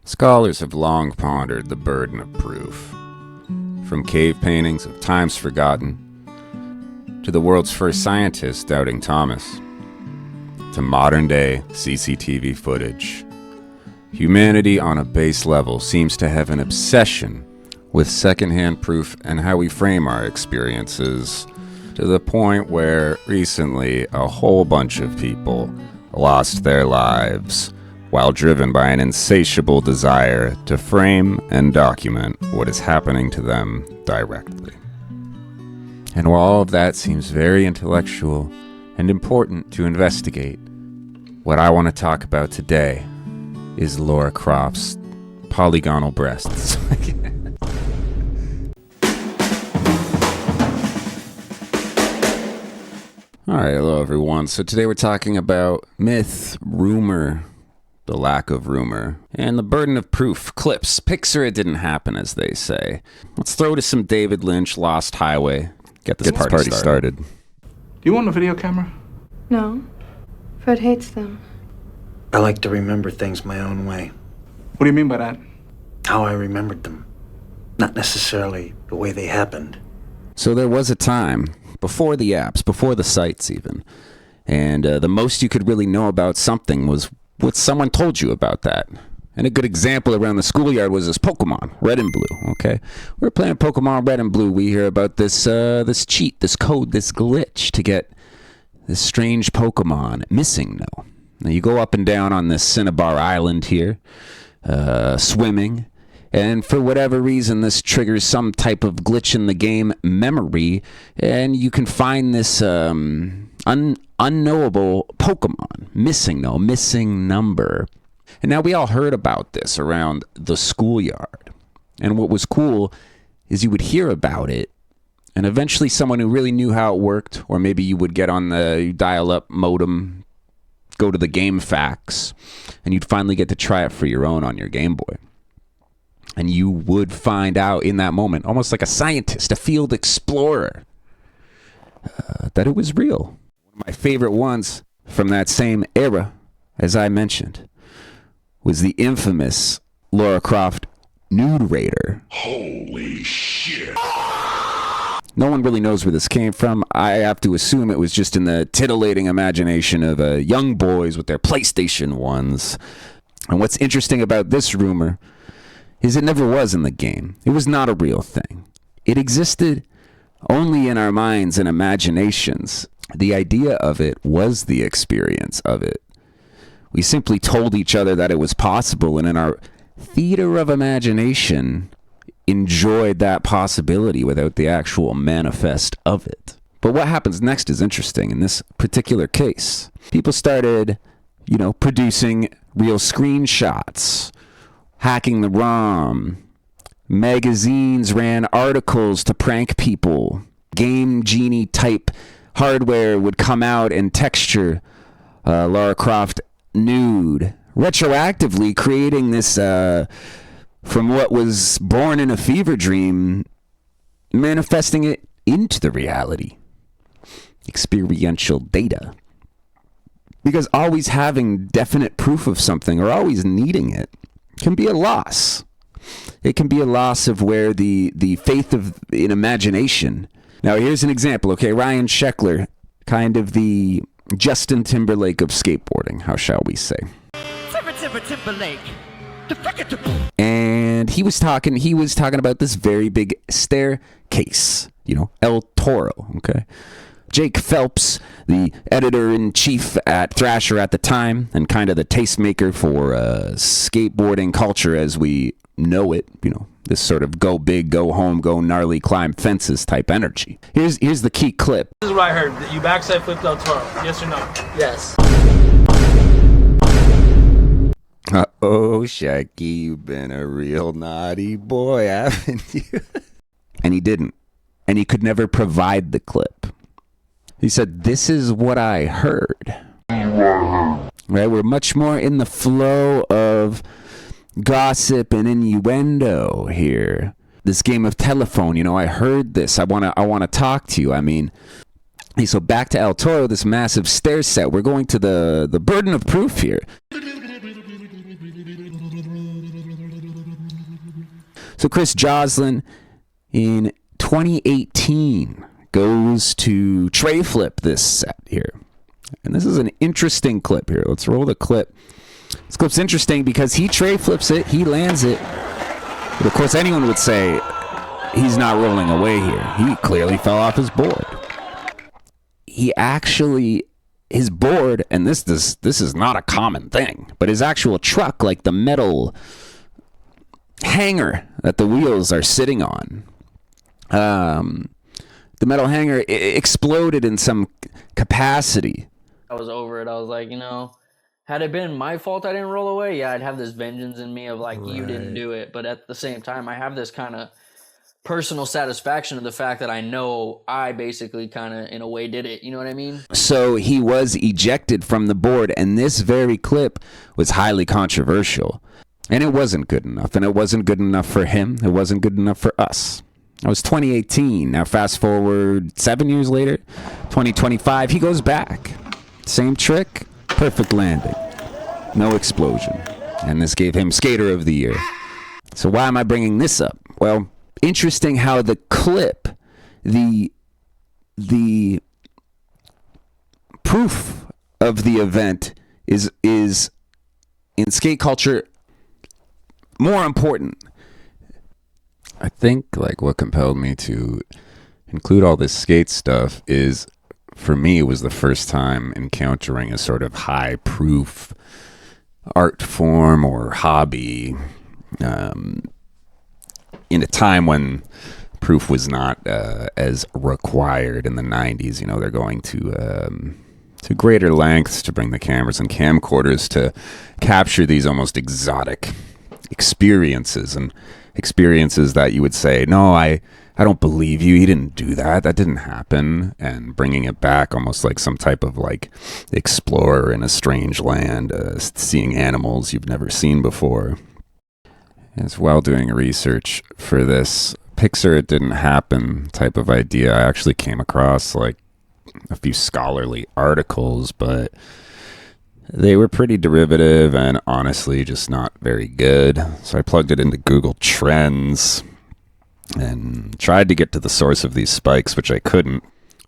Scholars have long pondered the burden of proof. From cave paintings of times forgotten, to the world's first scientist doubting Thomas, to modern-day CCTV footage, humanity on a base level seems to have an obsession with secondhand proof and how we frame our experiences, to the point where recently a whole bunch of people lost their lives while driven by an insatiable desire to frame and document what is happening to them directly. And while all of that seems very intellectual and important to investigate, what I want to talk about today is Lara Croft's polygonal breasts. Alright, hello everyone. So today we're talking about myth, rumor, the lack of rumor, and the burden of proof. Clips. Picture it didn't happen, as they say. Let's throw to some David Lynch, Lost Highway. Get this party started. Do you want a video camera? No. Fred hates them. I like to remember things my own way. What do you mean by that? How I remembered them. Not necessarily the way they happened. So there was a time, before the apps, before the sites even, and the most you could really know about something was what someone told you about that. And a good example around the schoolyard was this Pokemon, Red and Blue, okay? We were playing Pokemon Red and Blue. We hear about this this cheat, this code, this glitch to get this strange Pokemon missing now. Now you go up and down on this Cinnabar Island here, swimming, and for whatever reason this triggers some type of glitch in the game memory, and you can find this unknowable Pokemon, missing number. And now we all heard about this around the schoolyard. And what was cool is you would hear about it, and eventually someone who really knew how it worked, or maybe you would get on the dial-up modem, go to the game facts, and you'd finally get to try it for your own on your Game Boy. And you would find out in that moment, almost like a scientist, a field explorer, that it was real. One of my favorite ones from that same era, as I mentioned, was the infamous Lara Croft nude raider. Holy shit. No one really knows where this came from. I have to assume it was just in the titillating imagination of young boys with their PlayStation 1s. And what's interesting about this rumor is it never was in the game. It was not a real thing. It existed only in our minds and imaginations. The idea of it was the experience of it. We simply told each other that it was possible, and in our theater of imagination, enjoyed that possibility without the actual manifest of it. But what happens next is interesting in this particular case. People started, producing real screenshots, hacking the ROM. Magazines ran articles to prank people. Game Genie type hardware would come out and texture Lara Croft nude, retroactively creating this from what was born in a fever dream, manifesting it into the reality. Experiential data. Because always having definite proof of something or always needing it can be a loss. It can be a loss of where the faith in imagination. Now here's an example, okay? Ryan Sheckler, kind of the Justin Timberlake of skateboarding, how shall we say? Timberlake. And he was talking about this very big staircase, El Toro, okay? Jake Phelps, the editor-in-chief at Thrasher at the time, and kind of the tastemaker for skateboarding culture as we know it, this sort of go big, go home, go gnarly, climb fences type energy. Here's the key clip. This is what I heard. That you backside flipped El Toro. Yes or no? Yes. Uh-oh, Shacky, you've been a real naughty boy, haven't you? And he didn't. And he could never provide the clip. He said, this is what I heard. Right, we're much more in the flow of gossip and innuendo here. This game of telephone, I heard this. I wanna talk to you. I mean, hey, so back to El Toro, this massive stair set. We're going to the burden of proof here. So Chris Joslin in 2018 goes to tray flip this set here. And this is an interesting clip here. Let's roll the clip. This clip's interesting because he tray flips it, he lands it. But of course, anyone would say he's not rolling away here. He clearly fell off his board. He actually, his board, and this is not a common thing, but his actual truck, like the metal hanger that the wheels are sitting on, the metal hanger exploded in some capacity. I was over it. I was like, had it been my fault I didn't roll away, yeah, I'd have this vengeance in me of like, you didn't do it. But at the same time, I have this kind of personal satisfaction of the fact that I know I basically kind of, in a way, did it. You know what I mean? So he was ejected from the board, and this very clip was highly controversial. And it wasn't good enough. And it wasn't good enough for him. It wasn't good enough for us. That was 2018. Now fast forward 7 years later, 2025, he goes back. Same trick, perfect landing. No explosion. And this gave him Skater of the Year. So why am I bringing this up? Well, interesting how the clip, the proof of the event is in skate culture more important. I think like what compelled me to include all this skate stuff is, for me, it was the first time encountering a sort of high proof art form or hobby in a time when proof was not as required in the 90s. They're going to greater lengths to bring the cameras and camcorders to capture these almost exotic experiences, and experiences that you would say, no, I don't believe you. He didn't do that. That didn't happen. And bringing it back almost like some type of like explorer in a strange land, seeing animals you've never seen before. As while doing research for this Pixar It Didn't Happen type of idea, I actually came across like a few scholarly articles, but they were pretty derivative and honestly just not very good. So I plugged it into Google Trends and tried to get to the source of these spikes, which I couldn't.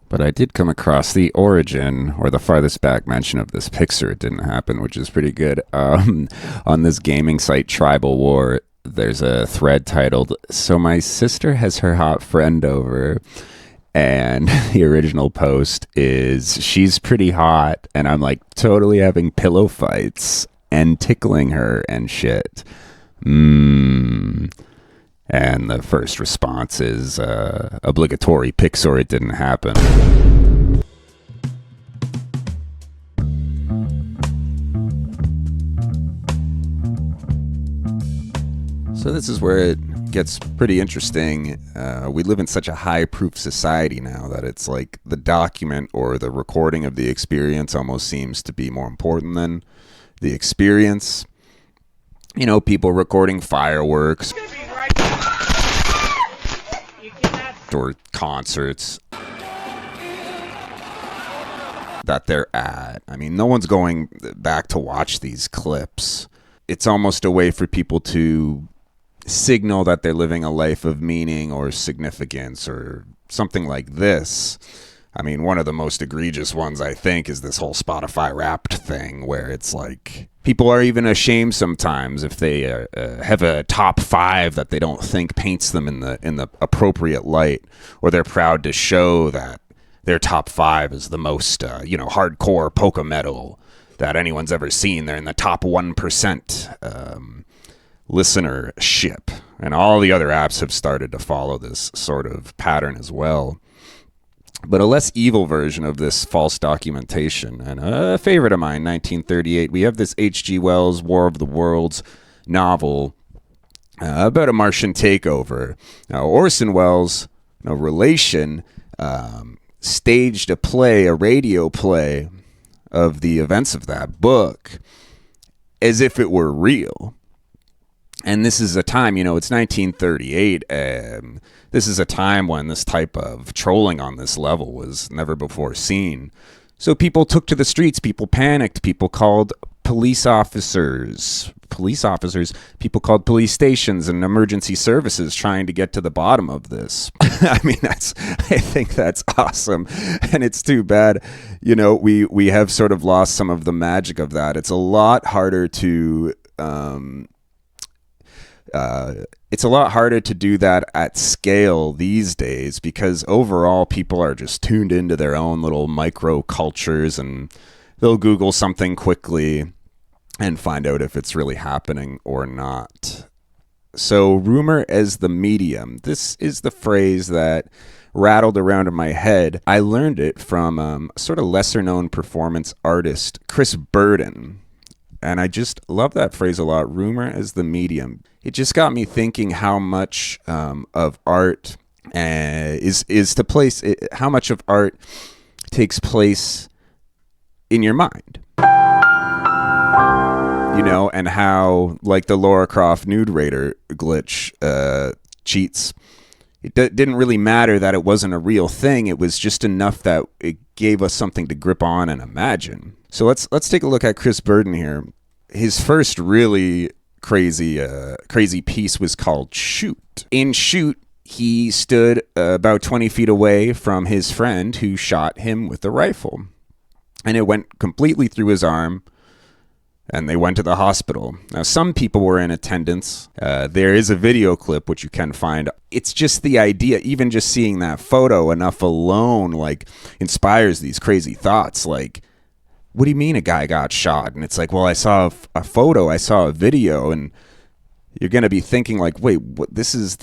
But I did come across the origin, or the farthest back mention of this Pixar It Didn't Happen, which is pretty good. On this gaming site, Tribal War, there's a thread titled, "So My Sister Has Her Hot Friend Over." And the original post is, she's pretty hot, and I'm like totally having pillow fights and tickling her and shit. And the first response is obligatory Pixar It Didn't Happen. So this is where it gets pretty interesting. We live in such a high-proof society now that it's like the document or the recording of the experience almost seems to be more important than the experience. People recording fireworks or concerts that they're at. I mean, no one's going back to watch these clips. It's almost a way for people to signal that they're living a life of meaning or significance or something like this. I mean, one of the most egregious ones, I think, is this whole Spotify Wrapped thing, where it's like people are even ashamed sometimes if they have a top 5 that they don't think paints them in the appropriate light, or they're proud to show that their top 5 is the most hardcore polka metal that anyone's ever seen. They're in the top 1% listenership, and all the other apps have started to follow this sort of pattern as well. But a less evil version of this false documentation, and a favorite of mine, 1938, we have this H.G. Wells' War of the Worlds novel about a Martian takeover. Now, Orson Welles, no relation, staged a radio play of the events of that book as if it were real. And this is a time, it's 1938, and this is a time when this type of trolling on this level was never before seen. So people took to the streets, people panicked, people called police officers, people called police stations and emergency services trying to get to the bottom of this. I mean, I think that's awesome. And it's too bad, we have sort of lost some of the magic of that. It's a lot harder to, do that at scale these days, because overall people are just tuned into their own little micro cultures, and they'll Google something quickly and find out if it's really happening or not. So rumor as the medium. This is the phrase that rattled around in my head. I learned it from a sort of lesser known performance artist, Chris Burden. And I just love that phrase a lot, rumor as the medium. It just got me thinking how much of art how much of art takes place in your mind. And how, like the Lara Croft nude raider glitch cheats, it didn't really matter that it wasn't a real thing. It was just enough that it gave us something to grip on and imagine. So let's take a look at Chris Burden here. His first really crazy piece was called Shoot. In Shoot, he stood about 20 feet away from his friend who shot him with a rifle. And it went completely through his arm, and they went to the hospital. Now, some people were in attendance. There is a video clip, which you can find. It's just the idea, even just seeing that photo enough alone, like, inspires these crazy thoughts. Like, what do you mean a guy got shot? And it's like, well, I saw a photo, I saw a video, and you're going to be thinking like, wait, what, this is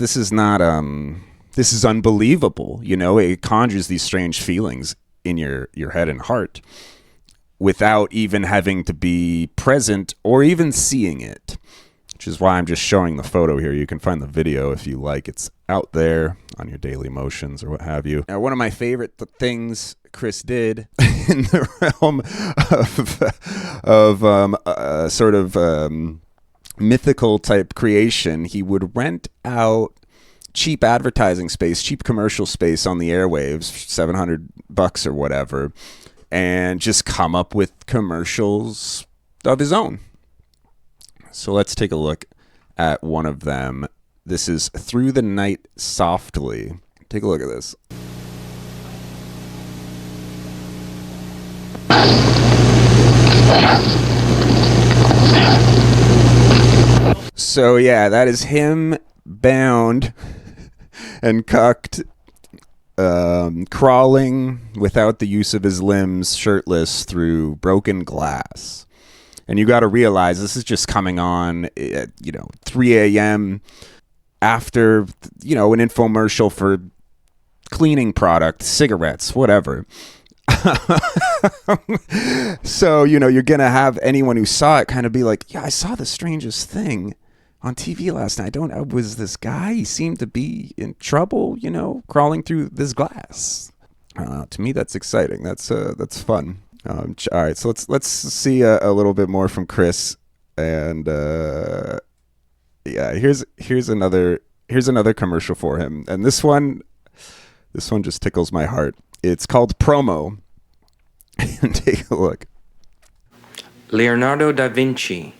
unbelievable. It conjures these strange feelings in your head and heart, without even having to be present or even seeing it, which is why I'm just showing the photo here. You can find the video if you like. It's out there on your Daily Motions or what have you. Now, one of my favorite things Chris did in the realm of sort of mythical type creation, he would rent out cheap advertising space, cheap commercial space on the airwaves, $700 or whatever, and just come up with commercials of his own. So let's take a look at one of them. This is Through the Night Softly. Take a look at this. So yeah, that is him bound and cucked, crawling without the use of his limbs, shirtless through broken glass. And you got to realize this is just coming on at 3 a.m. after an infomercial for cleaning products, cigarettes, whatever. So you're gonna have anyone who saw it kind of be like, yeah, I saw the strangest thing on TV last night. Was this guy? He seemed to be in trouble, crawling through this glass. To me, that's exciting. That's fun. All right, so let's see a little bit more from Chris. And here's another commercial for him. And this one just tickles my heart. It's called Promo. And take a look. Leonardo da Vinci,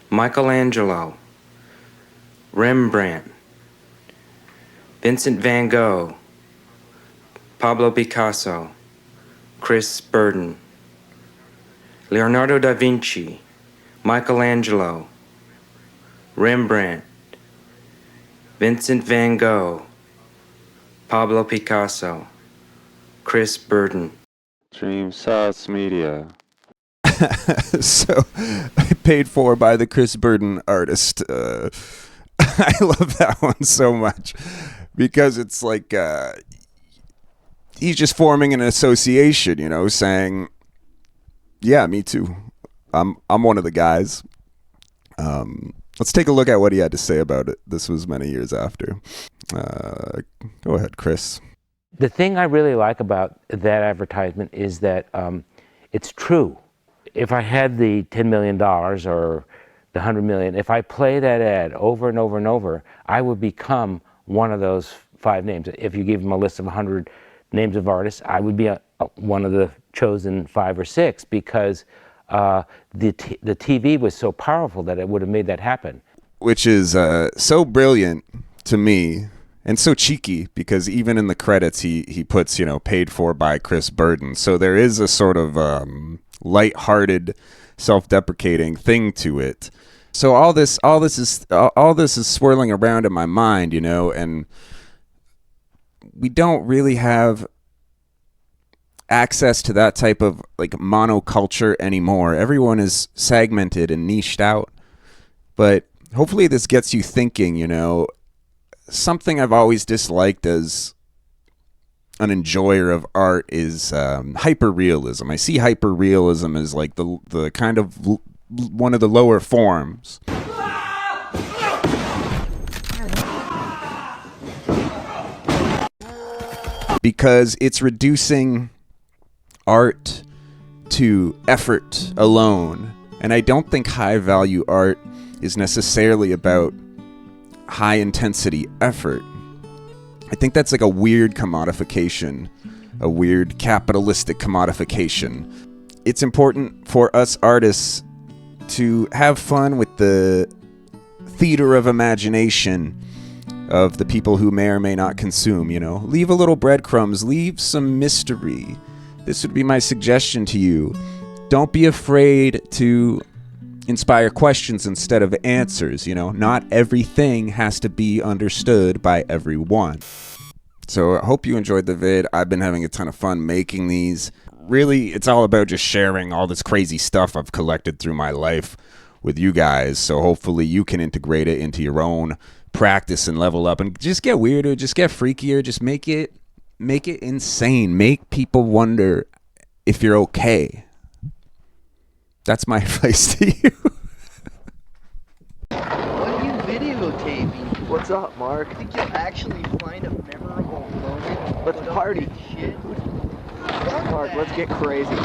Michelangelo, Rembrandt, Vincent van Gogh, Pablo Picasso, Chris Burden. Leonardo da Vinci, Michelangelo, Rembrandt, Vincent van Gogh, Pablo Picasso, Chris Burden. Dream Sauce Media. So, paid for by the Chris Burden artist. I love that one so much because it's like he's just forming an association, saying, "Yeah, me too. I'm one of the guys." Let's take a look at what he had to say about it. This was many years after. Go ahead, Chris. The thing I really like about that advertisement is that it's true. If I had the $10 million or the $100 million, if I play that ad over and over and over, I would become one of those 5 names. If you give them a list of 100 names of artists, I would be one of the chosen 5 or 6 because the TV was so powerful that it would have made that happen. Which is so brilliant to me and so cheeky, because even in the credits he puts, you know, paid for by Chris Burden. So there is a sort of light-hearted, self-deprecating thing to it. So all this is swirling around in my mind, you know, and we don't really have access to that type of like monoculture anymore. Everyone is segmented and niched out. But hopefully this gets you thinking, you know. Something I've always disliked as an enjoyer of art is hyperrealism. I see hyperrealism as like the kind of one of the lower forms. Because it's reducing art to effort alone. And I don't think high value art is necessarily about high intensity effort. I think that's like a weird commodification, a weird capitalistic commodification. It's important for us artists to have fun with the theater of imagination of the people who may or may not consume, you know. Leave a little breadcrumbs, leave some mystery. This would be my suggestion to you. Don't be afraid to inspire questions instead of answers, you know. Not everything has to be understood by everyone. So I hope you enjoyed the vid. I've been having a ton of fun making these. Really, it's all about just sharing all this crazy stuff I've collected through my life with you guys. So hopefully you can integrate it into your own practice and level up and just get weirder, just get freakier, just make it insane. Make people wonder if you're okay. That's my advice to you. What are you videotaping? What's up, Mark? Think you'll actually find a memorable moment? Let's party. Shit. Mark, let's get crazy.